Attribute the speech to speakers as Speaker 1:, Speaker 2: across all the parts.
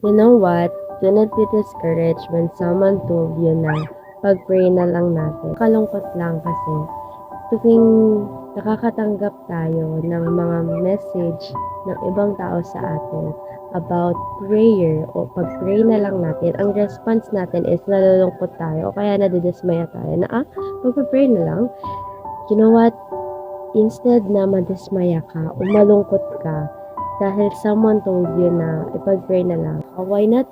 Speaker 1: You know what? Do not be discouraged when someone told you na pag-pray na lang natin. Kalungkot lang kasi tuwing nakakatanggap tayo ng mga message ng ibang tao sa atin about prayer o pag-pray na lang natin, ang response natin is nalulungkot tayo o kaya nadidismaya tayo na pag-pray na lang. You know what? Instead na madismaya ka o malungkot ka dahil someone told you na ipag-pray na lang, why not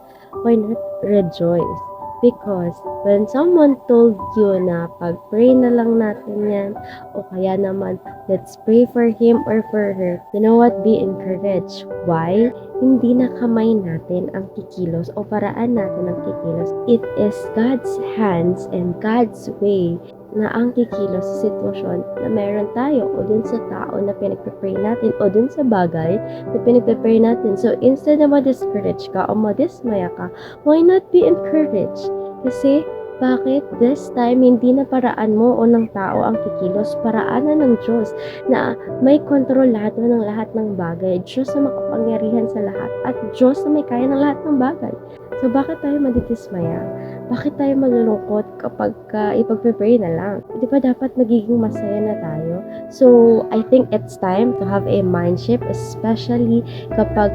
Speaker 1: rejoice? Because when someone told you na pag-pray na lang natin yan, o kaya naman, let's pray for him or for her, you know what? Be encouraged. Why? Hindi na kamay natin ang kikilos o paraan natin ang kikilos. It is God's hands and God's way na ang kikilos sa sitwasyon na meron tayo o dun sa tao na pinagpipray natin o dun sa bagay na pinagpipray natin. So, instead na ma-discourage ka o ma-dismaya ka, why not be encouraged? Kasi, bakit this time hindi na paraan mo o ng tao ang kikilos, paraanan ng Diyos na may kontrol lahat ng lahat ng bagay, Diyos na makapangyarihan sa lahat at Diyos na may kaya ng lahat ng bagay. So, bakit tayo madidismaya? Bakit tayo malulungkot kapag ipag-pray na lang? Di ba dapat nagiging masaya na tayo? So, I think it's time to have a mind shift, especially kapag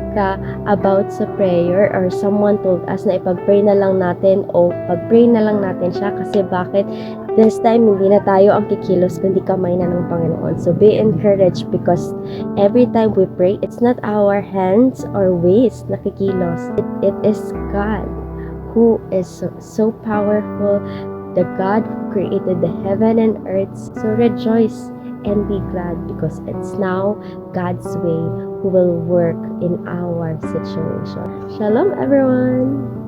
Speaker 1: about sa prayer or someone told us na ipag-pray na lang natin o pag-pray na lang natin siya kasi bakit this time hindi na tayo ang kikilos kundi kamay na ng Panginoon. So, be encouraged because every time we pray, it's not our hands or ways na kikilos. It is God who is so powerful, the God who created the heaven and earth. So rejoice and be glad because it's now God's way who will work in our situation. Shalom everyone!